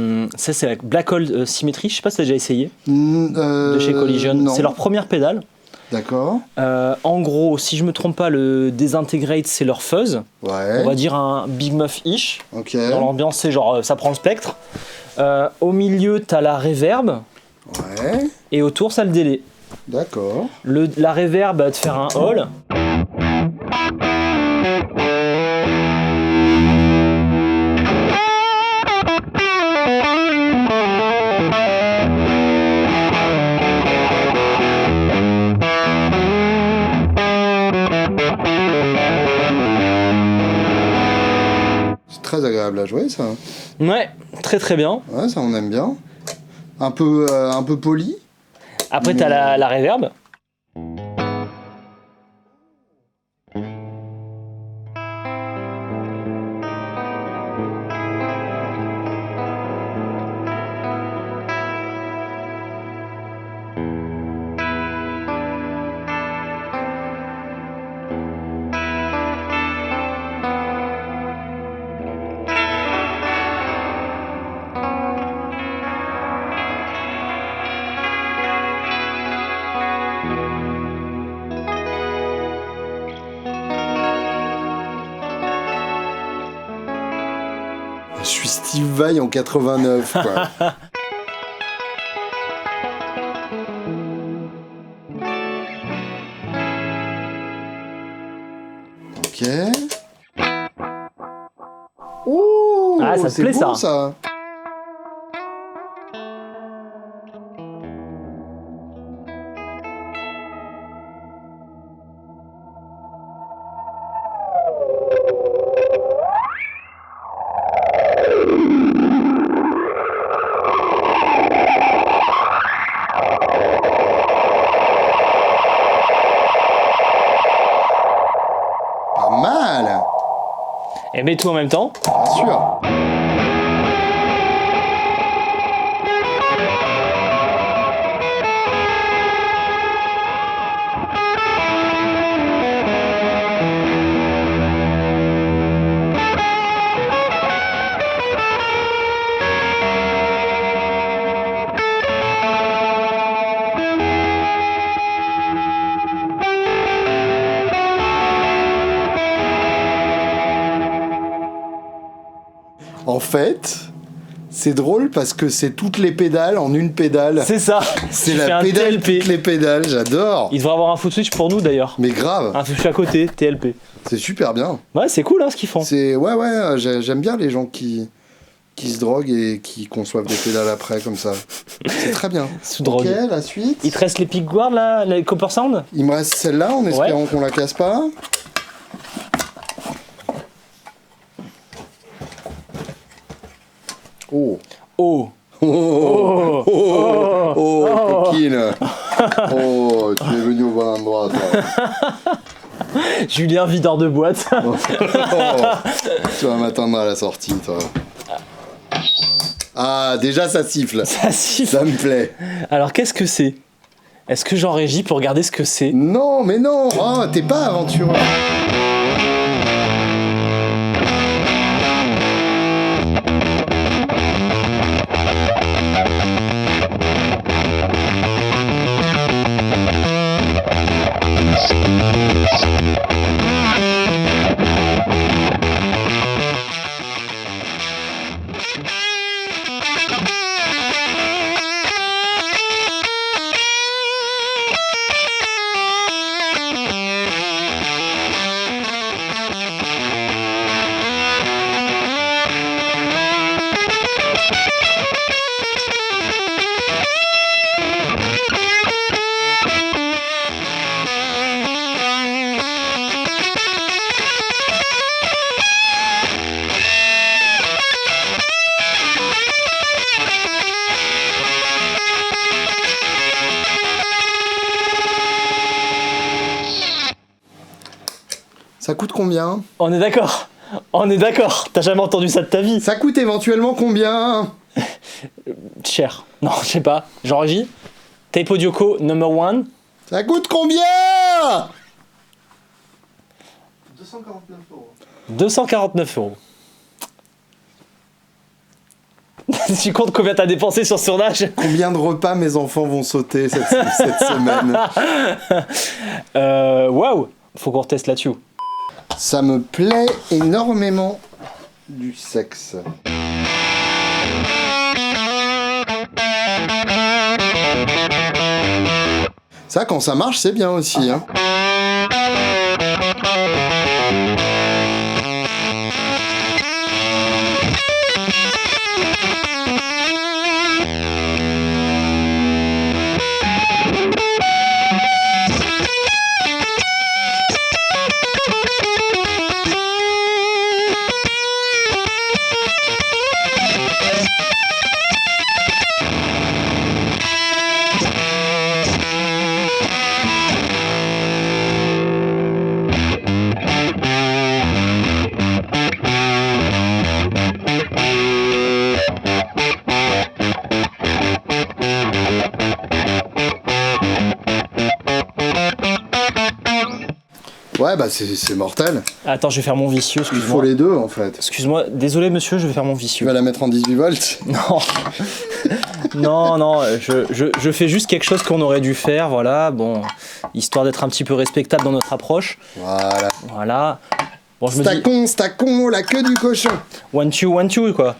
Black Hole Symmetry. Je sais pas si t'as déjà essayé. De chez Collision. Non. C'est leur première pédale. D'accord. En gros, si je me trompe pas, le Disintegrate, c'est leur fuzz. Ouais. On va dire un Big Muff-ish. Ok. Dans l'ambiance, c'est genre, ça prend le spectre. Au milieu, t'as la reverb. Ouais. Et autour, ça le délai. D'accord. La reverb va te faire un hall. C'est très agréable à jouer, ça. Ouais, très très bien. Ouais, ça on aime bien. Un peu poli. Après, t'as la reverb. Je suis Steve Vai en 89, quoi. Ok. Ouh, Ah, Ah, ça te c'est plaît, beau, ça ça. Pas mal. Et mets tout en même temps. Bien sûr. En fait, c'est drôle parce que c'est toutes les pédales en une pédale. C'est ça. C'est Tu fais la un pédale TLP. toutes les pédales, j'adore. Il devrait avoir un foot switch pour nous d'ailleurs. Mais grave, Un foot switch à côté, TLP. c'est super bien. Ouais, c'est cool hein, ce qu'ils font. Ouais, j'aime bien les gens qui se droguent et qui conçoivent des pédales après comme ça. C'est très bien. Sous drogue. Ok, la suite. Il te reste les pick guards là, les Copper Sound? Il me reste celle-là en espérant qu'on la casse pas. Oh. Oh. Oh, oh, oh, coquine. Oh, tu es venu au bon endroit, toi. Julien, videur de boîte. Oh, tu vas m'attendre à la sortie, toi. Ah, déjà ça siffle. Ça siffle. Ça me plaît. Alors qu'est-ce que c'est? Est-ce que j'en régie pour regarder ce que c'est? Non, mais non. Oh, t'es pas aventureux. Ça coûte combien? On est d'accord. On est d'accord. T'as jamais entendu ça de ta vie? Ça coûte éventuellement combien? Cher. Non, je sais pas. J'en régie. Tape Audioco number 1. Ça coûte combien? 249 euros. 249 euros. Tu comptes combien t'as dépensé sur ce tournage? Combien de repas mes enfants vont sauter cette semaine? Waouh. Faut qu'on reteste là-dessus. Ça me plaît énormément du sexe. Ça, quand ça marche, c'est bien aussi. Hein. Ouais, bah c'est mortel. Attends, je vais faire mon vicieux, Il faut excuse-moi. les deux en fait. Excuse-moi, désolé monsieur, je vais faire mon Tu vicieux. vas la mettre en 18 volts? Non. Non, je fais juste quelque chose qu'on aurait dû faire, voilà, bon, histoire d'être un petit peu respectable dans notre approche. Voilà. Voilà. Bon, je me dis, Stacon, la queue du cochon. 1-2, quoi.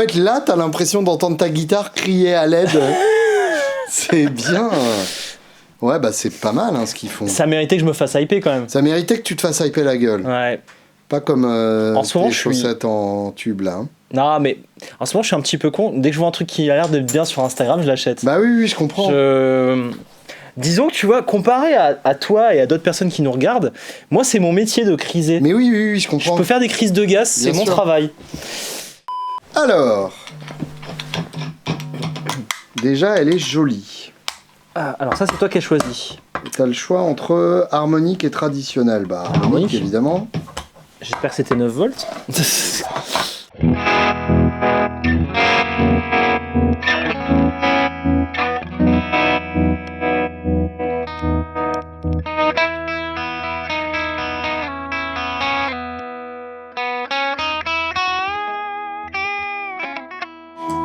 fait, là, t'as l'impression d'entendre ta guitare crier à l'aide. C'est bien. Ouais, bah c'est pas mal ce qu'ils font. Ça méritait que je me fasse hyper quand même. Ça méritait que tu te fasses hyper la gueule. Ouais. Pas comme en ce moment, tes chaussettes en tube là. Non, mais en ce moment, je suis un petit peu con. Dès que je vois un truc qui a l'air d'être bien sur Instagram, je l'achète. Bah oui, je comprends. Disons que tu vois, comparé à toi et à d'autres personnes qui nous regardent, moi, c'est mon métier de criser. Mais oui, je comprends. Je peux faire des crises de gaz, c'est mon travail. Alors. Déjà, elle est jolie. Ah, alors ça, c'est toi qui as choisi. T'as le choix entre harmonique et traditionnel. Bah, harmonique, évidemment. J'espère que c'était 9 volts.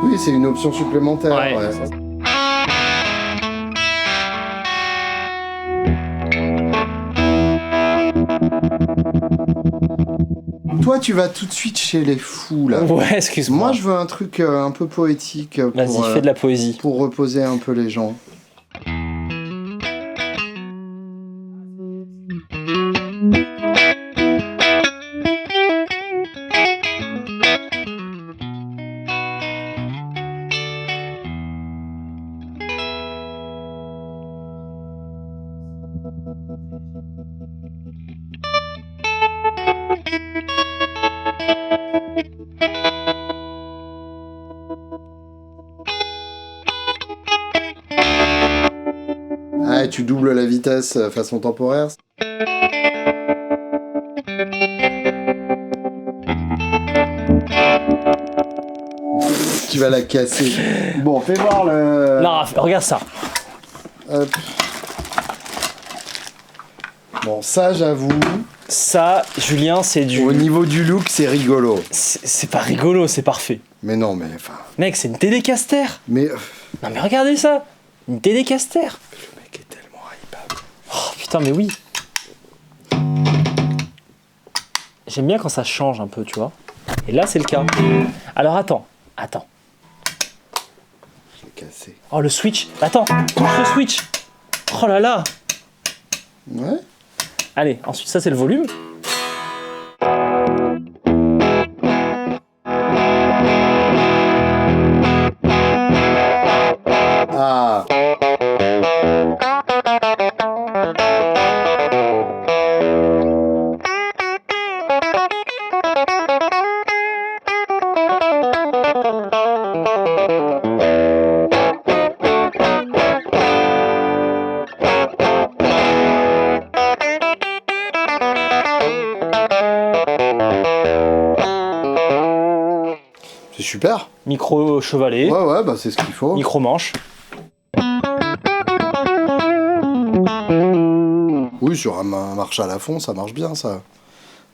Oui, c'est une option supplémentaire. Ouais. Toi, tu vas tout de suite chez les fous, là. Ouais, excuse-moi. Moi, je veux un truc un peu poétique. Vas-y, fais de la poésie. Pour reposer un peu les gens. Ah, tu doubles la vitesse façon temporaire. Tu vas la casser. Bon, fais voir le... Non, regarde ça. Hop. Bon, ça, j'avoue... Ça, Julien, c'est du... Au niveau du look, c'est rigolo. C'est pas rigolo, c'est parfait. Mais non, mais enfin... Mec, c'est une télécaster. Mais... Non mais regardez ça. Une télécaster. Le mec est tellement hypable. Oh putain, mais oui. J'aime bien quand ça change un peu, tu vois. Et là, c'est le cas. Alors attends. Je l'ai cassé. Oh, le switch. Attends, touche le switch. Oh là là. Ouais. Allez, ensuite ça c'est le volume. Ah. C'est super. Micro chevalet. Ouais, bah c'est ce qu'il faut. Micro manche. Oui, sur un Marshall à fond, ça marche bien, ça.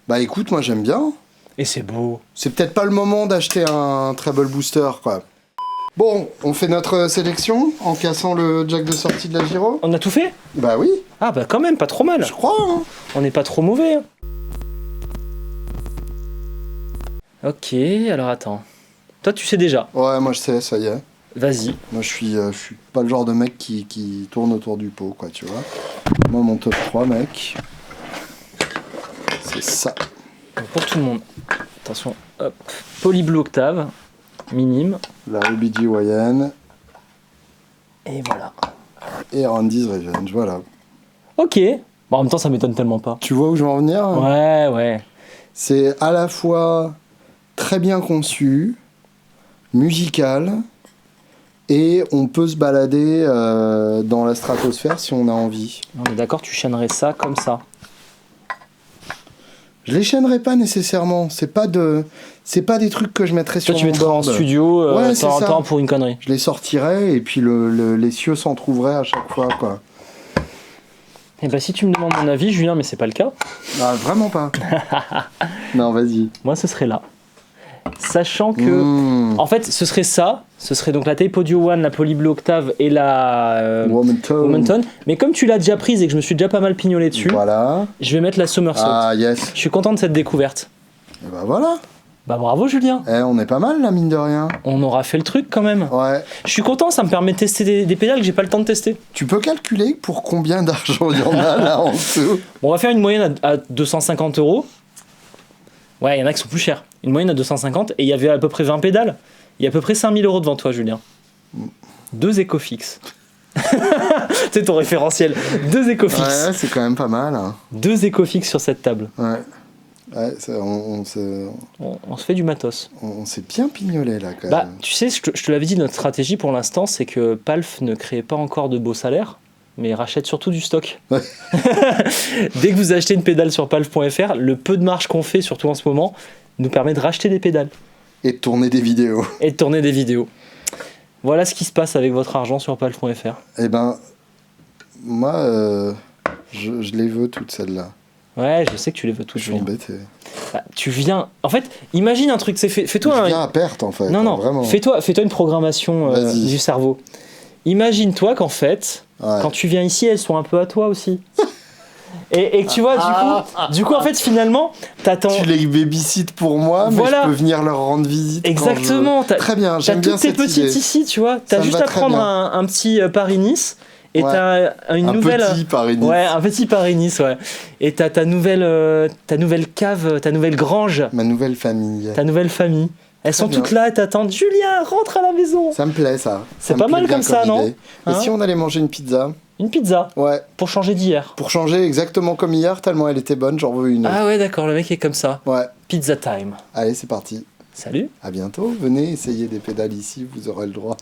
Bah écoute, moi j'aime bien. Et c'est beau. C'est peut-être pas le moment d'acheter un treble booster, quoi. Bon, on fait notre sélection en cassant le jack de sortie de la gyro. On a tout fait? Bah oui. Ah bah quand même, pas trop mal. Je crois, hein. On n'est pas trop mauvais. Ok, alors attends. Toi tu sais déjà. Ouais, moi je sais, ça y est. Vas-y. Moi je suis pas le genre de mec qui tourne autour du pot, quoi, tu vois. Moi mon top 3, mec, c'est ça. Donc, pour tout le monde. Attention, hop. Poly Blue Octave. Minime. La Ruby GYN Et voilà. et Randy's Revenge, voilà. Ok. Bon, en même temps ça m'étonne tellement pas. Tu vois où je veux en venir? Ouais. C'est à la fois très bien conçu, musical, et on peut se balader dans la stratosphère si on a envie. On est d'accord, tu chaînerais ça comme ça. Je les chaînerai pas nécessairement, c'est pas des trucs que je mettrais sur Toi tu mon mettrais en board. studio Ouais, de c'est temps en ça. temps pour une connerie. Je les sortirais et puis les cieux s'en trouveraient à chaque fois, quoi. Et bah si tu me demandes mon avis, Julien, mais c'est pas le cas. Ah, vraiment pas. Non, vas-y. Moi ce serait là. Sachant que... En fait, ce serait ça. Ce serait donc la Tape Audio One, la Poly Blue Octave et la Woman Tone. Woman Tone. Mais comme tu l'as déjà prise et que je me suis déjà pas mal pignolé dessus, Voilà. je vais mettre la Somersault. Ah, yes. Je suis content de cette découverte. Et bah voilà. Bah bravo Julien. On est pas mal là, mine de rien. On aura fait le truc quand même. Ouais. Je suis content, ça me permet de tester des pédales que j'ai pas le temps de tester. Tu peux calculer pour combien d'argent il y en a là en dessous? Bon, on va faire une moyenne à 250 €. Ouais, il y en a qui sont plus chers. Une moyenne à 250 et il y avait à peu près 20 pédales. Il y a à peu près 5000 € devant toi, Julien. 2 Ecofix. C'est ton référentiel. 2 Ecofix. Ouais, c'est quand même pas mal. Hein. 2 Ecofix sur cette table. Ouais. Ouais, On se fait du matos. On s'est bien pignolé là quand Bah, même. tu sais, je te l'avais dit, notre stratégie pour l'instant, c'est que Palf ne crée pas encore de beaux salaires, mais rachète surtout du stock. Ouais. Dès que vous achetez une pédale sur palf.fr, le peu de marge qu'on fait, surtout en ce moment, nous permet de racheter des pédales. Et de tourner des vidéos. Et de tourner des vidéos. Voilà ce qui se passe avec votre argent sur palf.fr. Eh ben, moi, je les veux toutes celles-là. Ouais, je sais que tu les veux tous. Je suis embêté. Bah, tu viens... En fait, imagine un truc, fais-toi Je viens à perte en fait. Non, vraiment. fais-toi une programmation du cerveau. Imagine-toi qu'en fait, quand tu viens ici, elles sont un peu à toi aussi. Et que tu vois, du coup, en fait, finalement, t'attends... Tu les babysites pour moi, mais je peux venir leur rendre visite. Exactement. Très bien, j'aime bien cette idée. T'as toutes tes petites ici, tu vois. T'as juste à prendre un petit Paris-Nice. Et t'as une nouvelle... Un petit Paris-Nice. Ouais, un petit Paris-Nice, ouais. Et t'as ta nouvelle cave, ta nouvelle grange. Ma nouvelle famille. Ta nouvelle famille. Elles sont toutes là et t'attendent. Julien, rentre à la maison. Ça me plaît, ça. C'est pas mal comme ça, non? Et si on allait manger une pizza? Une pizza? Ouais. Pour changer d'hier. Pour changer exactement comme hier, tellement elle était bonne, j'en veux une. Ah ouais, d'accord, le mec est comme ça. Ouais. Pizza time. Allez, c'est parti. Salut. À bientôt. Venez essayer des pédales ici, vous aurez le droit.